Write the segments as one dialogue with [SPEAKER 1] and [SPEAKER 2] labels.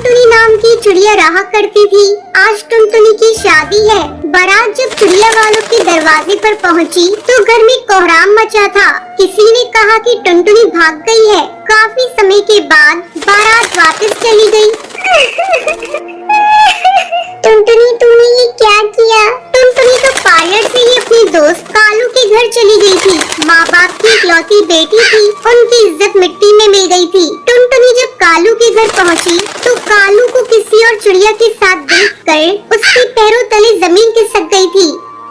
[SPEAKER 1] टुनटुनी नाम की चिड़िया रहा करती थी। आज टुनटुनी की शादी है। बारात जब चिड़िया वालों के दरवाजे पर पहुंची तो घर में कोहराम मचा था। किसी ने कहा कि टुनटुनी भाग गई है। काफी समय के बाद बारात वापस चली गई। टुनटुनी तुमने ये क्या किया? टुनटुनी तो पार्लर से ही अपनी दोस्त कालू के घर चली गई थी। माँ बाप की इकलौती बेटी थी, उनकी इज्जत मिट्टी में मिल गई थी। टुनटुनी जब कालू के घर पहुँची तो कालू को किसी और चिड़िया के साथ देखकर उसके पैरों तले जमीन खिसक गई थी।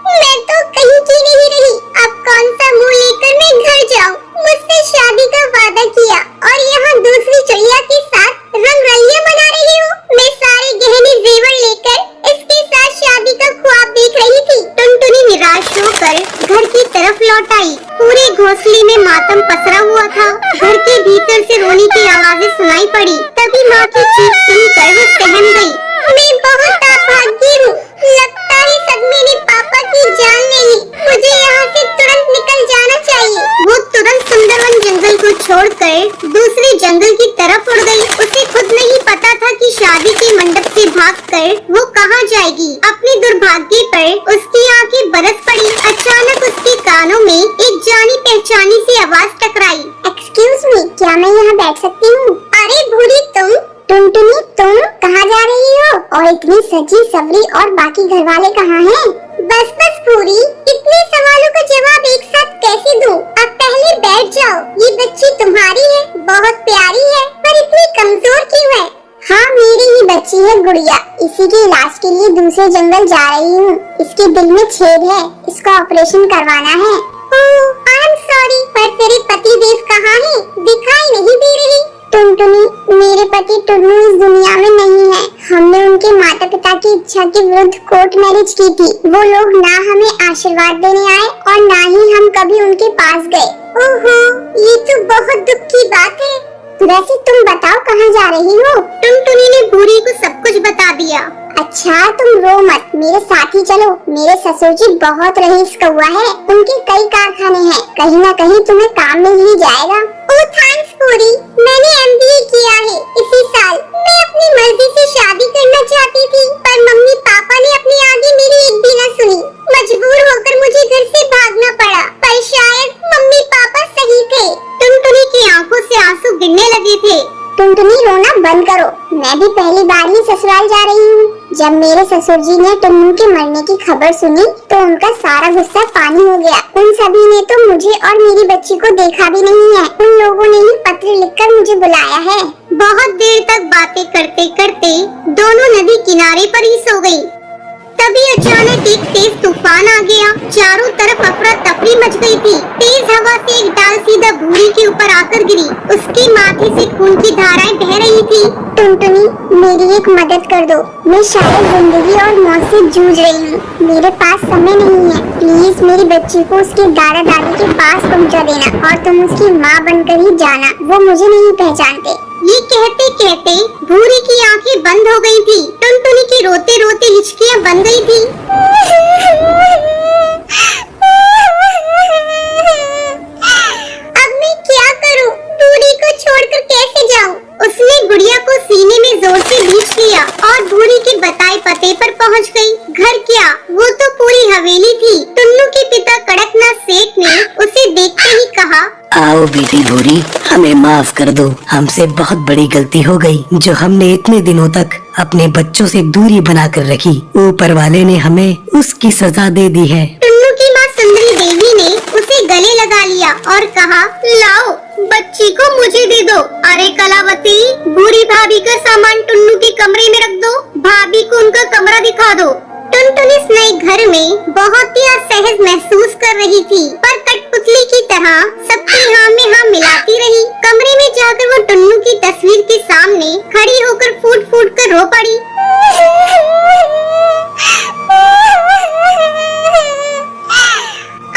[SPEAKER 1] मैं तो कहीं की नहीं रही, अब कौन सा मुंह लेकर मैं घर जाऊँ? मुझसे शादी का वादा किया और यहाँ दूसरी चिड़िया के साथ रंगरलियां मना रही हूँ। मैं सारे गहने जेवर लेकर इसके साथ शादी का ख्वाब देख रही थी। टुनटुनी निराश होकर घर की तरफ लौट आई। पूरे घोंसले में मातम पसरा हुआ था। घर के भीतर से रोने की आवाजें सुनाई पड़ी। तभी माँ की चीख सुनकर वो सहम गई। मैं बहुत अभागी हूँ, लगता है सदमे ने पापा की जान ले ली। मुझे यहाँ से तुरंत निकल जाना चाहिए। वो तुरंत सुंदरवन जंगल को छोड़कर दूसरे जंगल की तरफ उड़ गई। उसे खुद नहीं पता था कि शादी के मंडप से भागकर वो कहाँ जाएगी। अपने दुर्भाग्य पर उसकी आंखें बरस पड़ी। अचानक उसके कानों में एक जानी पहचानी सी आवाज टकराई। एक्सक्यूज मी, क्या मैं यहाँ बैठ सकती हूँ? अरे भूरी तुम? टुनटुनी तुम कहाँ जा रही हो? और इतनी सजी सवरी और बाकी घर वाले कहाँ हैं? बस बस पूरी, इतने सवालों का जवाब एक साथ कैसे दूं? अब पहले बैठ जाओ। ये बच्ची तुम्हारी है, बहुत प्यारी है, पर इतनी कमजोर क्यों है? हाँ, मेरी ही बच्ची है गुड़िया। इसी के इलाज के लिए दूसरे जंगल जा रही हूँ। इसके दिल में छेद है, इसका ऑपरेशन करवाना है। ओह, आई एम सॉरी, पर तेरे पति देव कहाँ है? दिखाई नहीं दे रही। टुनटुनी, मेरे पति टुन्नू इस दुनिया में नहीं है। हमने उनके माता पिता की इच्छा के विरुद्ध कोर्ट मैरिज की थी। वो लोग ना हमें आशीर्वाद देने आए और ना ही हम कभी उनके पास गए। ओहो, ये तो बहुत दुख की बात है। वैसे तुम बताओ कहाँ जा रही हो? टुनटुनी ने भूरी को सब कुछ बता दिया। अच्छा, तुम रो मत, मेरे साथ ही चलो। मेरे ससुर जी बहुत रईस कौआ है, उनके कई कारखाने हैं, कहीं न कहीं तुम्हें काम मिल ही जाएगा। ओह थैंक्स पूरी, मैंने MBA किया है इसी साल। मैं अपनी मर्जी से शादी करना चाहती थी, पर मम्मी पापा ने अपने आगे मेरी एक भी न सुनी। मजबूर होकर मुझे घर से भागना पड़ा, पर शायद मम्मी पापा सही थे। टुनटुनी की आंखों से आंसू गिरने लगे थे। टुनटुनी रोना बंद करो, मैं भी पहली बार ही ससुराल जा रही हूँ। जब मेरे ससुर जी ने टुन्नू के मरने की खबर सुनी तो उनका सारा गुस्सा पानी हो गया। उन सभी ने तो मुझे और मेरी बच्ची को देखा भी नहीं है। उन लोगों ने ही पत्र लिखकर मुझे बुलाया है। बहुत देर तक बातें करते करते दोनों नदी किनारे पर ही सो गयी। तभी अचानक एक तेज तूफान आ गया। चारों तरफ अफरा तफरी मच गई थी। तेज हवा से एक डाल सीधा भूरी के ऊपर आकर गिरी। उसके माथे से खून की धाराएं बह रही थी। टुनटुनी, मेरी एक मदद कर दो। मैं शायद जिंदगी और मौत से जूझ रही हूँ। मेरे पास समय नहीं है। प्लीज मेरी बच्ची को उसके दादा दादी के पास पहुँचा देना और तुम उसकी माँ बनकर ही जाना। वो मुझे नहीं पहचानते। ये कहते कहते भूरी की आंखें बंद हो गई थी। टुनटुनी की रोते रोते हिचकियां बन गई थी। अब मैं क्या करूं? भूरी को छोड़कर कैसे जाऊं? उसने गुड़िया को सीने में जोर से बीच लिया और भूरी के बताए पते पर पहुंच गई। घर क्या, वो तो पूरी हवेली थी। टुन्नू के पिता कड़कनाथ सेठ ने उसे देखते ही कहा,
[SPEAKER 2] आओ बेटी भूरी, हमें माफ कर दो। हमसे बहुत बड़ी गलती हो गई जो हमने इतने दिनों तक अपने बच्चों से दूरी बनाकर रखी। ऊपर वाले ने हमें उसकी सजा दे दी है।
[SPEAKER 1] टुन्नू की माँ सुंदरी देवी ने उसे गले लगा लिया और कहा, लाओ बच्ची को मुझे दे दो। अरे कलावती, भूरी भाभी का सामान टुन्नू के कमरे में रख दो। भाभी को उनका कमरा दिखा दो। टुनटुनी इस नए घर में बहुत ही असहज महसूस कर रही थी, पर कठपुतली की तरह सबकी हाँ में हाँ मिलाती रही। कमरे में जाकर वो टुन्नू की तस्वीर के सामने खड़ी होकर फूट फूट कर रो पड़ी।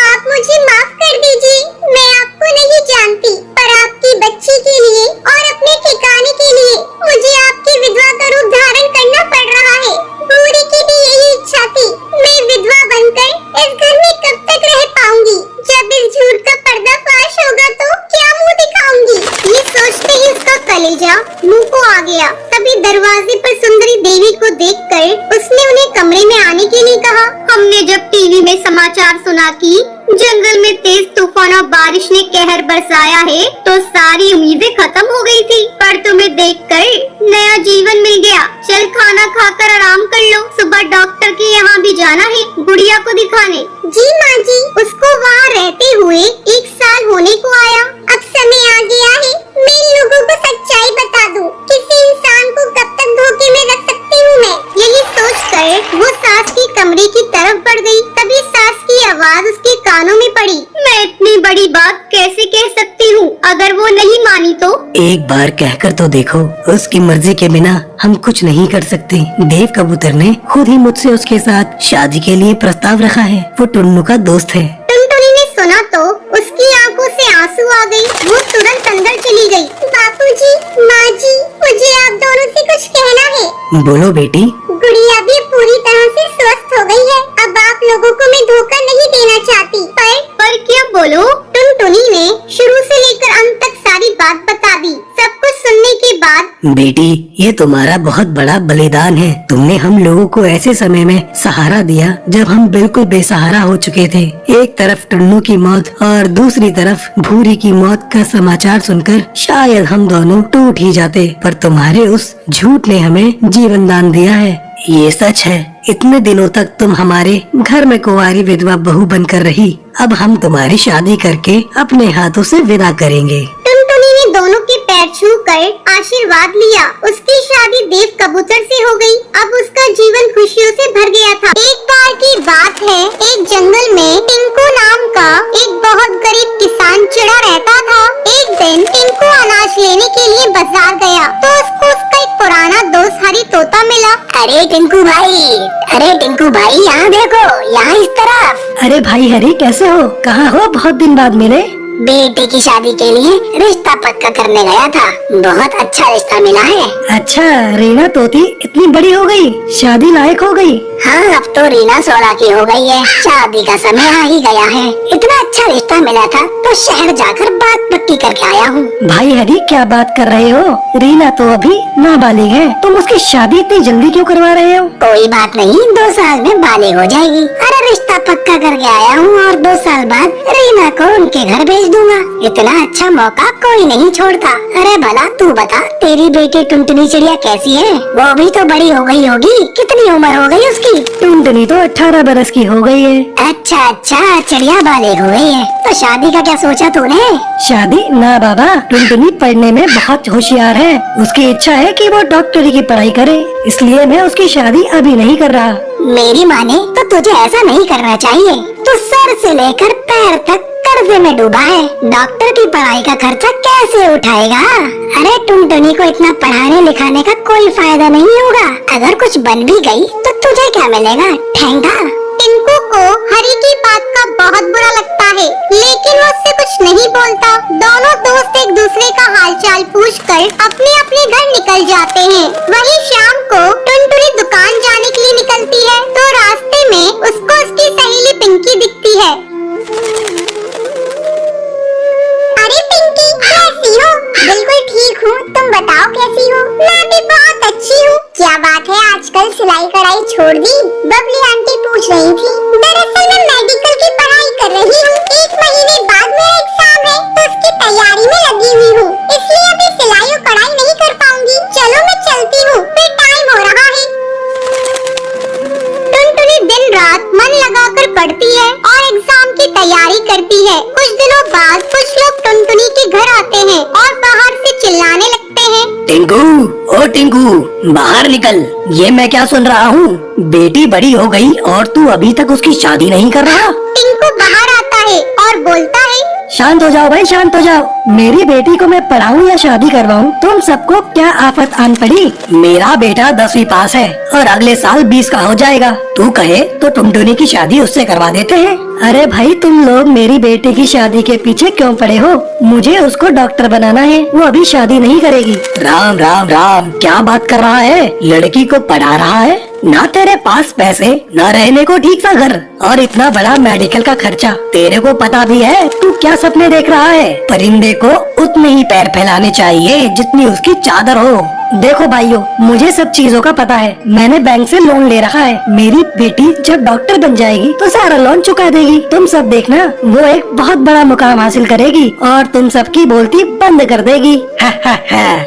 [SPEAKER 1] आप मुझे माफ कर दीजिए, मैं आपको नहीं जानती, पर आपकी बच्ची के लिए और अपने ठिकाने के लिए मुझे आपकी विधवा का रूप धारण करना पड़ रहा है। भूरी की भी यही इच्छा थी। मैं विधवा बनकर इस घर में कब तक रह पाऊंगी? जब इस झूठ का पर्दाफाश होगा तो क्या मुंह दिखाऊंगी? ये सोचते ही उसका कलेजा मुंह को आ गया। तभी दरवाजे पर सुंदरी देवी को देखकर उसने उन्हें कमरे में आने के लिए कहा। हमने जब टीवी में समाचार सुना कि जंगल में तेज तूफान और बारिश ने कहर बरसाया है तो सारी उम्मीदें खत्म हो गई थी, पर तुम्हें देखकर नया जीवन मिल गया। चल खाना खाकर आराम कर लो, सुबह डॉक्टर के यहाँ भी जाना है गुड़िया को दिखाने। जी माँ जी, उसको वहाँ रहते हुए 1 साल होने को आया। अब समय आ गया है मैं लोगों को सच्चाई बता दूं। किसी इंसान को कब तक धोखे में रख सकती हूँ मैं। यही सोचकर वो सास के कमरे की तरफ बढ़ गई। तभी सास की आवाज उसके कानों में पड़ी। मैं इतनी बड़ी बात कैसे कह सकती हूँ, अगर वो नहीं मानी तो?
[SPEAKER 2] एक बार कहकर तो देखो, उसकी मर्जी के बिना हम कुछ नहीं कर सकते। देव कबूतर ने खुद ही मुझसे उसके साथ शादी के लिए प्रस्ताव रखा है। वो टुन्नू का दोस्त है।
[SPEAKER 1] टुनटुनी ने सुना तो उसकी आंखों से आंसू आ गई। वो तुरंत अंदर चली गई। बापूजी, माँ जी, मुझे आप दोनों से कुछ कहना है।
[SPEAKER 2] बोलो बेटी।
[SPEAKER 1] गुड़िया भी पूरी तरह से स्वस्थ हो गई है। अब आप लोगों को मैं धोखा नहीं देना चाहती। पर क्या? बोलो। टुनटुनी ने शुरू से लेकर अंत तक सारी बात बता दी। सब कुछ सुनने के बाद,
[SPEAKER 2] बेटी, ये तुम्हारा बहुत बड़ा बलिदान है। तुमने हम लोगों को ऐसे समय में सहारा दिया जब हम बिल्कुल बेसहारा हो चुके थे। एक तरफ टुन्नू की मौत और दूसरी तरफ भूरी की मौत का समाचार सुनकर शायद हम दोनों टूट ही जाते, पर तुम्हारे उस झूठ ने हमें जीवन दान दिया है। ये सच है। इतने दिनों तक तुम हमारे घर में कुंवारी विधवा बहू बनकर रही। अब हम तुम्हारी शादी करके अपने हाथों से विदा करेंगे।
[SPEAKER 1] टुनटुनी ने दोनों के पैर छूकर आशीर्वाद लिया। उसकी शादी देव कबूतर से हो गई। अब उसका जीवन खुशियों से भर गया था। एक बार की बात है, एक जंगल में टिंकू नाम का एक बहुत गरीब किसान चिड़ा रहता था। एक दिन टिंकू अनाज लेने के लिए बाजार गया तो उसको उसका एक पुराना दोस्त हरी तोता मिला। अरे टिंकू भाई, यहाँ देखो, यहाँ इस तरफ।
[SPEAKER 2] अरे भाई हरी, कैसे हो? कहाँ हो? बहुत दिन बाद मिले।
[SPEAKER 1] बेटे की शादी के लिए रिश्ता पक्का करने गया था। बहुत अच्छा रिश्ता मिला है।
[SPEAKER 2] अच्छा, रीना तोती इतनी बड़ी हो गई, शादी लायक हो गई।
[SPEAKER 1] हाँ, अब तो रीना 16 की हो गई है। शादी का समय आ ही गया है। इतना अच्छा रिश्ता मिला था तो शहर जाकर बात पक्की करके आया हूँ।
[SPEAKER 2] भाई हरी, क्या बात कर रहे हो? रीना तो अभी नाबालिग है, तुम उसकी शादी इतनी जल्दी क्यों करवा रहे हो?
[SPEAKER 1] कोई बात नहीं, 2 साल में बालिग हो जाएगी। अरे रिश्ता पक्का करके आया हूँ और 2 साल बाद रीना को उनके घर भेज दूंगा। इतना अच्छा मौका कोई नहीं छोड़ता। अरे भला तू बता, तेरी बेटी टुनटुनी चिड़िया कैसी है? वो भी तो बड़ी हो गई होगी। कितनी उम्र हो गई उसकी?
[SPEAKER 2] टुनटुनी तो 18 बरस की हो गई है।
[SPEAKER 1] अच्छा, चिड़िया बालिग हो गई है तो शादी का क्या सोचा तूने?
[SPEAKER 2] शादी ना बाबा, टुनटुनी पढ़ने में बहुत होशियार है। उसकी इच्छा है कि वो डॉक्टरी की पढ़ाई करे, इसलिए मैं उसकी शादी अभी नहीं कर रहा।
[SPEAKER 1] मेरी माने तो तुझे ऐसा नहीं करना चाहिए। तू सर से लेकर पैर तक कर्जे में डूबा है। डॉक्टर की पढ़ाई का खर्चा कैसे उठाएगा? अरे टुनटुनी को इतना पढ़ाने लिखाने का कोई फायदा नहीं होगा। अगर कुछ बन भी गई तो तुझे क्या मिलेगा? ठेंगा। टिंकू को हरी की बात का बहुत बुरा लगता है, लेकिन वो उससे कुछ नहीं बोलता। दोनों दोस्त एक दूसरे का हालचाल पूछकर अपने अपने घर निकल जाते हैं। वहीं शाम को टुनटुनी दुकान जाने के लिए निकलती है तो रास्ते में उसको उसकी सहेली पिंकी दिखती है। अरे पिंकी, कैसी हो? बिल्कुल ठीक हूँ, तुम बताओ कैसी हो? मैं भी बहुत अच्छी हूँ। क्या बात है, आजकल सिलाई कढ़ाई छोड़ दी? बबली आंटी पूछ रही थी। दरअसल मैं मेडिकल की पढ़ाई कर रही हूँ। 1 महीने बाद मेरा एग्जाम है तो उसकी तैयारी में लगी हुई हूँ, इसलिए अभी सिलाई और कढ़ाई नहीं कर पाऊंगी। चलो मैं चलती हूँ, फिर टाइम हो रहा है। टुनटुनी दिन रात मन लगाकर पढ़ती है और एग्जाम की तैयारी करती है। कुछ दिनों बाद कुछ लोग टुनटुनी के घर आते हैं और बाहर से चिल्लाने लगते हैं।
[SPEAKER 2] टिंकू, ओ टिंकू, बाहर निकल। ये मैं क्या सुन रहा हूँ? बेटी बड़ी हो गई और तू अभी तक उसकी शादी नहीं कर रहा?
[SPEAKER 1] टिंकू बाहर आता है और बोलता है,
[SPEAKER 2] शांत हो जाओ भाई, शांत हो जाओ। मेरी बेटी को मैं पढ़ाऊं या शादी करवाऊं, तुम सबको क्या आफत आन पड़ी? मेरा बेटा 10वीं पास है और अगले साल 20 का हो जाएगा। तू कहे तो टुनटुनी की शादी उससे करवा देते हैं। अरे भाई, तुम लोग मेरी बेटी की शादी के पीछे क्यों पड़े हो? मुझे उसको डॉक्टर बनाना है, वो अभी शादी नहीं करेगी। राम राम राम, क्या बात कर रहा है? लड़की को पढ़ा रहा है? ना तेरे पास पैसे, ना रहने को ठीक सा घर और इतना बड़ा मेडिकल का खर्चा। तेरे को पता भी है तू क्या सपने देख रहा है? परिंदे को उतने ही पैर फैलाने चाहिए जितनी उसकी चादर हो। देखो भाइयों, मुझे सब चीजों का पता है। मैंने बैंक से लोन ले रखा है। मेरी बेटी जब डॉक्टर बन जाएगी तो सारा लोन चुका देगी। तुम सब देखना, वो एक बहुत बड़ा मुकाम हासिल करेगी और तुम सबकी बोलती बंद कर देगी। हा हा हा।